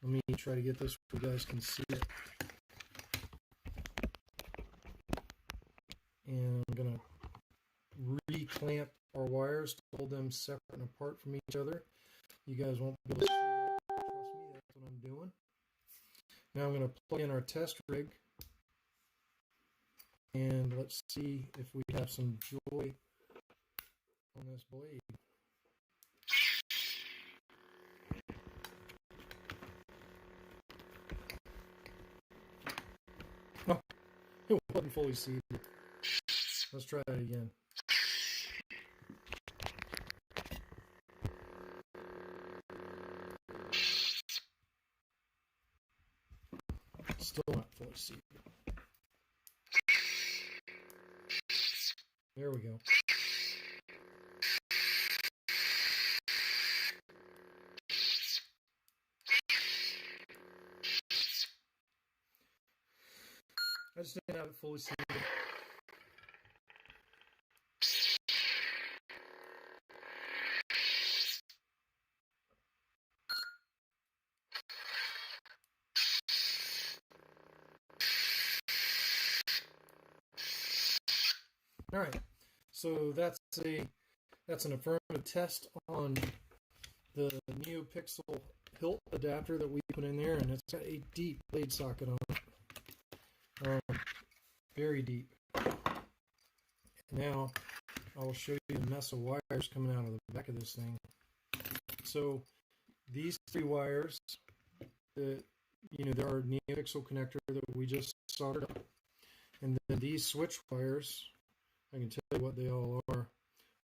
Let me try to get this so you guys can see it. And I'm going to re-clamp our wires to hold them separate and apart from each other. You guys won't be able to see that. Trust me, that's what I'm doing. Now I'm going to plug in our test rig. And let's see if we have some joy on this blade. Oh, it wasn't fully seated. Let's try that again. Still not fully seated. There we go. I just didn't have it fully seated. All right, so that's an affirmative test on the NeoPixel hilt adapter that we put in there, and it's got a deep blade socket on it, very deep. Now I'll show you the mess of wires coming out of the back of this thing. So these three wires, there are NeoPixel connector that we just soldered up, and then these switch wires. I can tell you what they all are.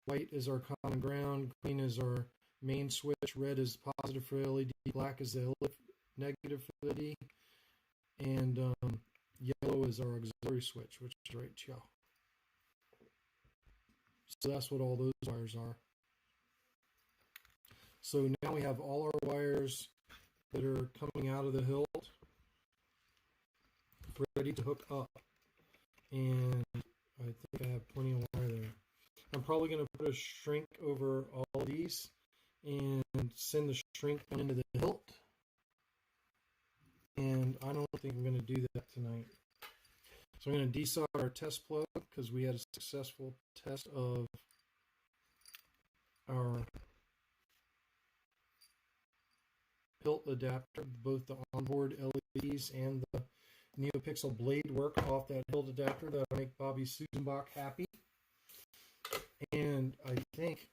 White is our common ground, green is our main switch, red is positive for LED, black is the negative for LED, and yellow is our auxiliary switch, which is right here. So that's what all those wires are. So now we have all our wires that are coming out of the hilt ready to hook up. And I think I have plenty of wire there. I'm probably going to put a shrink over all of these and send the shrink down into the hilt. And I don't think I'm going to do that tonight. So I'm going to desolder our test plug because we had a successful test of our hilt adapter, both the onboard LEDs and the NeoPixel blade work off that hilt adapter that'll make Bobby Susenbach happy. And I think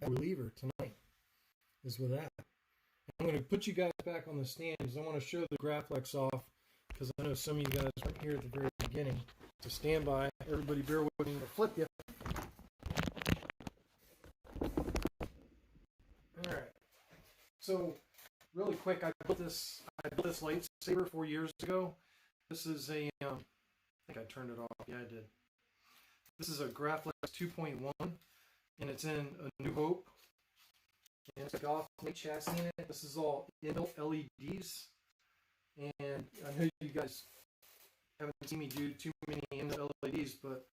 our reliever tonight is with that. I'm going to put you guys back on the stand because I want to show the Graflex off because I know some of you guys weren't here at the very beginning. So stand by. Everybody bear with me to flip you. Alright. So, really quick, I built this lightsaber 4 years ago. This is a, I think I turned it off. Yeah, I did. This is a Graflex 2.1, and it's in A New Hope. And it's got off-plate chassis in it. This is all inbuilt LEDs. And I know you guys haven't seen me do too many inbuilt LEDs, but,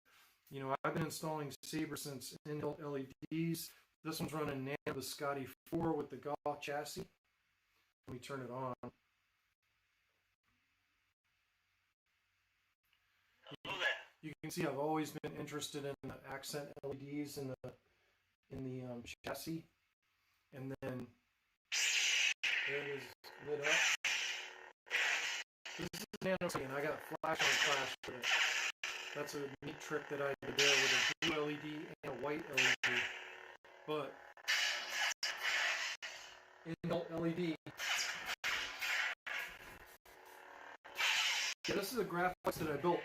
I've been installing Saber since inbuilt LEDs This one's running Nano Biscotti 4 with the golf chassis. Let me turn it on. Hello there. You can see I've always been interested in the accent LEDs in the chassis, and then there it is lit up. This is nano, and I got a flash on flash with it. That's a neat trick that I did there with a blue LED and a white LED. But inbuilt LED. Yeah, this is a Graphics that I built.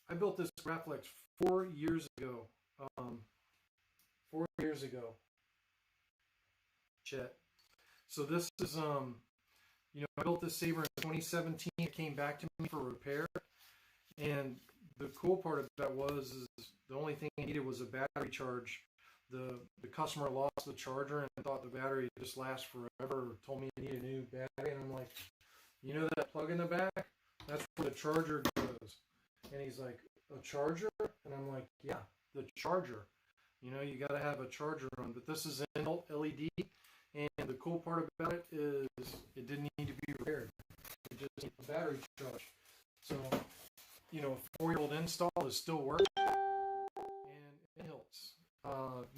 I built this Graphics 4 years ago. 4 years ago. Chet. So this is you know, I built this Saber in 2017. It came back to me for repair, and the cool part of that was the only thing I needed was a battery charge. The customer lost the charger and thought the battery would just last forever. Told me I need a new battery, and I'm like, you know that plug in the back? That's where the charger goes. And he's like, a charger? And I'm like, yeah, the charger. You know, you got to have a charger on. But this is an LED, and the cool part about it is it didn't need to be repaired. It just needs a battery charge. So, you know, a 4-year-old install is still working. And Inhilts,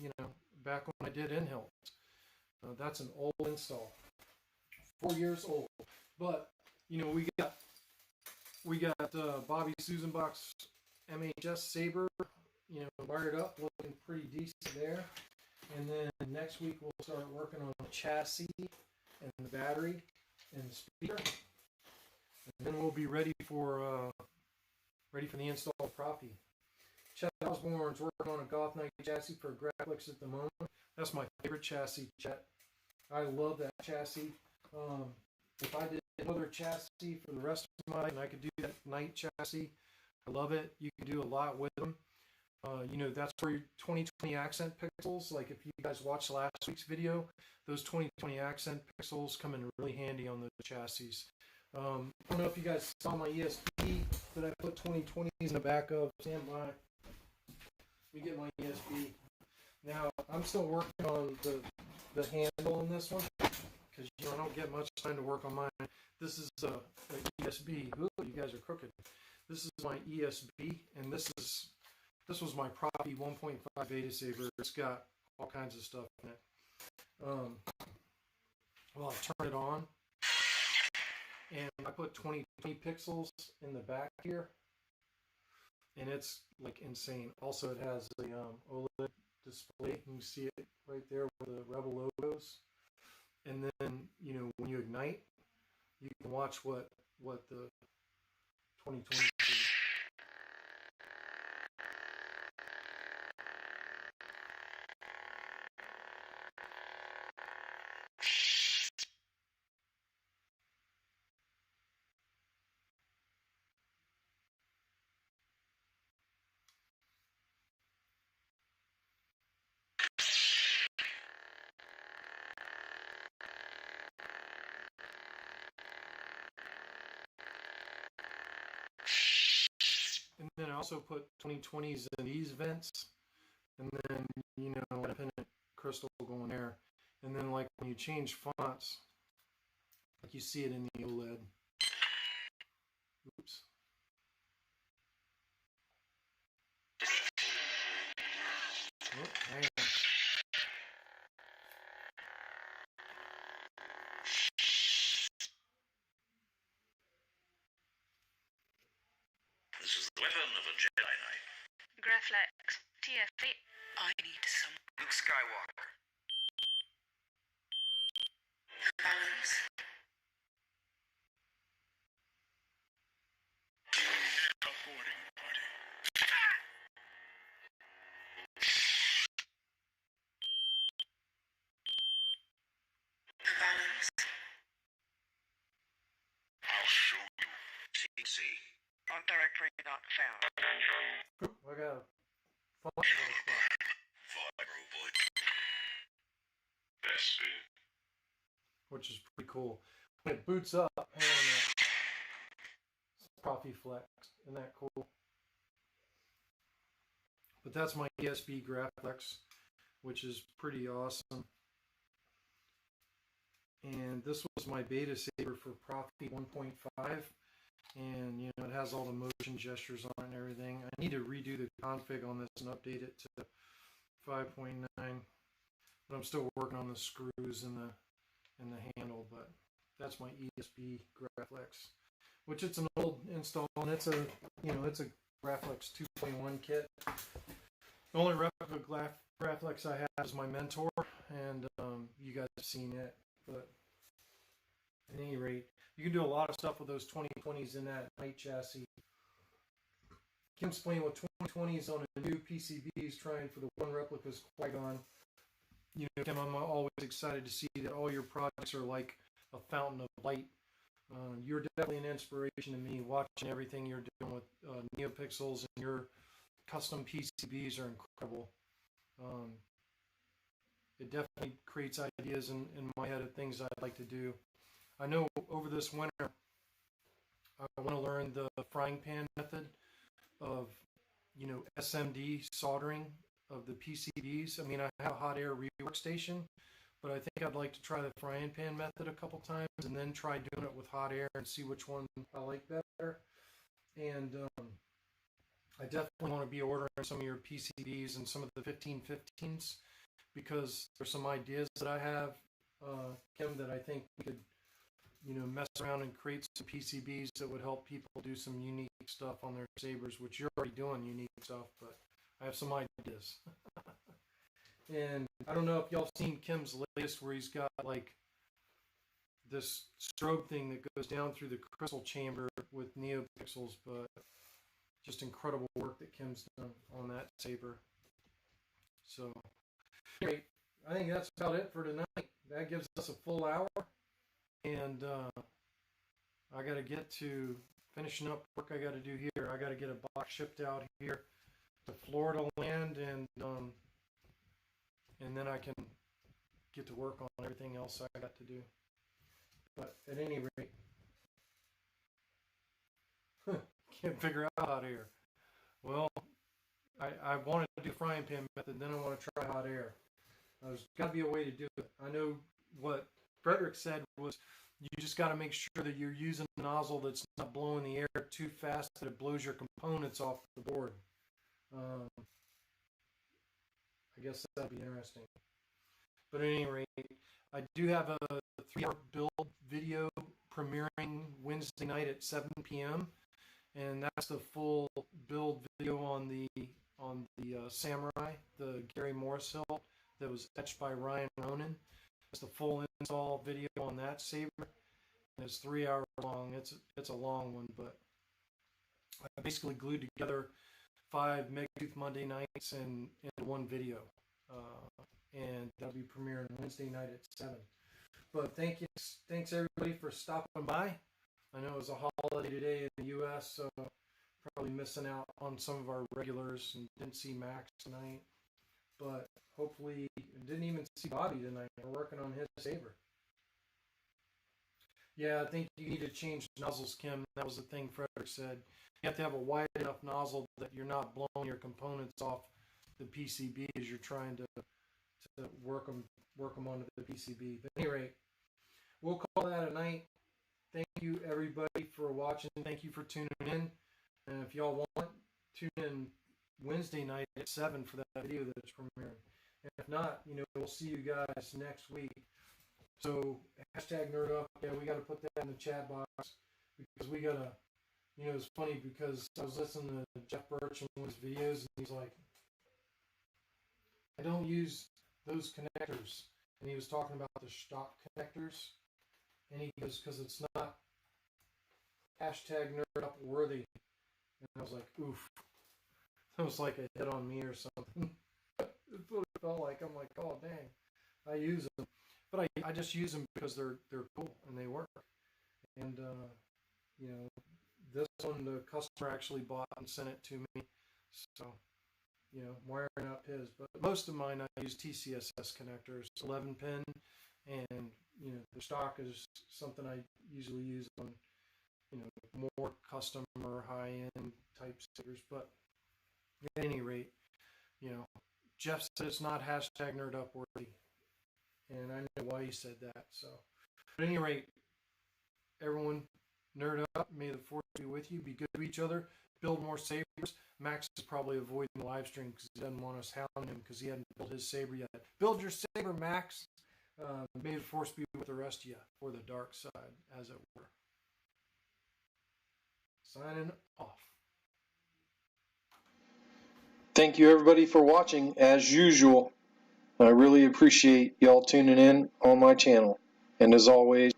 you know, back when I did Inhilts, that's an old install, 4 years old. But you know, we got Bobby Susenbach's MHS Saber, you know, wired up, looking pretty decent there. And then next week we'll start working on the chassis and the battery and the speaker. And then we'll be ready for the install of Proffie. Chet Osborne's working on a Goth Knight chassis for Graphics at the moment. That's my favorite chassis, Chet. I love that chassis. If I did another chassis for the rest of my life, and I could do that Knight chassis, I love it. You can do a lot with them. You know, that's where your 2020 accent pixels, like if you guys watched last week's video, those 2020 accent pixels come in really handy on the chassis. I don't know if you guys saw my ESP that I put 2020s in the back of. Stand by. Let me get my ESP. Now, I'm still working on the handle on this one, because you know, I don't get much time to work on mine. This is a ESB. Ooh, you guys are crooked. This is my ESB, and this was my Proffie 1.5 Beta Saber. It's got all kinds of stuff in it. Well, I turn it on, and I put 2020 pixels in the back here, and it's like insane. Also, it has the OLED display. You can see it right there with the Rebel logos. And then, you know, when you ignite, you can watch what the 2020 is. And then I also put 2020s in these vents, and then, you know, independent crystal going there. And then, like, when you change fonts, like you see it in the OLED. Oops. Oh, hang on. This is the weapon of a Jedi Knight. Graphics TF8. I need some Luke Skywalker. balance. A boarding party. Balance. I'll show you. CC. On directory not found. Oop, I got a font little stuff, Vibro Best spin. which is pretty cool. When it boots up, hang on a minute. It's Proffie Flex. Isn't that cool? But that's my ESB Graphics which is pretty awesome. And this was my beta saber for Proffie 1.5, and you know, it has all the motion gestures on it and everything. I need to redo the config on this and update it to 5.9, but I'm still working on the screws and the handle. But that's my ESP Graflex, which it's an old install, and it's a, you know, it's a Graflex 2.1 kit. The only replica Graflex I have is my Mentor, and you guys have seen it. But at any rate, you can do a lot of stuff with those 2020s in that night chassis. Kim's playing with 2020s on a new PCB. He's trying for the one replica's Qui-Gon. You know, Kim, I'm always excited to see that all your projects are like a fountain of light. You're definitely an inspiration to me, watching everything you're doing with NeoPixels, and your custom PCBs are incredible. It definitely creates ideas in my head of things I'd like to do. I know over this winter, I want to learn the frying pan method of, you know, SMD soldering of the PCBs. I mean, I have a hot air rework station, but I think I'd like to try the frying pan method a couple times and then try doing it with hot air and see which one I like better. And I definitely want to be ordering some of your PCBs and some of the 1515s, because there's some ideas that I have, Kim, that I think we could, you know, mess around and create some PCBs that would help people do some unique stuff on their sabers, which you're already doing unique stuff, but I have some ideas. And I don't know if y'all seen Kim's latest, where he's got like this strobe thing that goes down through the crystal chamber with NeoPixels, but just incredible work that Kim's done on that saber. So anyway, I think that's about it for tonight. That gives us a full hour, and I got to get to finishing up work I got to do here. I got to get a box shipped out here to Florida land, and then I can get to work on everything else I got to do. But at any rate, can't figure out hot air. Well, I wanted to do frying pan method, then I want to try hot air. There's got to be a way to do it. I know what Frederick said was you just got to make sure that you're using a nozzle that's not blowing the air too fast that it blows your components off the board. I guess that'd be interesting. But at any rate, I do have a 3-hour build video premiering Wednesday night at 7 p.m. and that's the full build video on the Samurai, the Gary Morris hilt that was etched by Ryan Ronan. It's the full install video on that saber, and it's 3 hours long. It's a long one, but I basically glued together 5 Megtooth Monday nights in one video, and that'll be premiering Wednesday night at 7. But thanks everybody for stopping by. I know it was a holiday today in the U.S., so probably missing out on some of our regulars and didn't see Max tonight. But hopefully, didn't even see Bobby tonight. We're working on his saber. Yeah, I think you need to change nozzles, Kim. That was the thing Frederick said. You have to have a wide enough nozzle that you're not blowing your components off the PCB as you're trying to work them onto the PCB. But at any rate, we'll call that a night. Thank you everybody for watching. Thank you for tuning in. And if y'all want, tune in Wednesday night at 7 for that video that's premiering. And if not, you know, we'll see you guys next week. So #NerdUp. Yeah, we got to put that in the chat box, because we gotta. You know, it's funny because I was listening to Jeff Birch and his videos, and he's like, I don't use those connectors. And he was talking about the stock connectors. And he goes, because it's not #NerdUp worthy. And I was like, oof. That was like a hit on me or something. That's what it felt like. I'm like, oh, dang. I use them. But I just use them because they're cool and they work. And, you know, this one the customer actually bought and sent it to me. So, you know, I'm wiring up his. But most of mine I use TCSS connectors, 11 pin. And, you know, the stock is something I usually use on, you know, more custom or high-end type stickers. But at any rate, you know, Jeff said it's not hashtag nerd up worthy. And I know why he said that. So, at any rate, everyone, nerd up. May the force be with you. Be good to each other. Build more sabers. Max is probably avoiding the live stream because he doesn't want us hounding him because he hadn't built his saber yet. Build your saber, Max. May the force be with the rest of you, or the dark side, as it were. Signing off. Thank you everybody for watching as usual. I really appreciate y'all tuning in on my channel. And as always,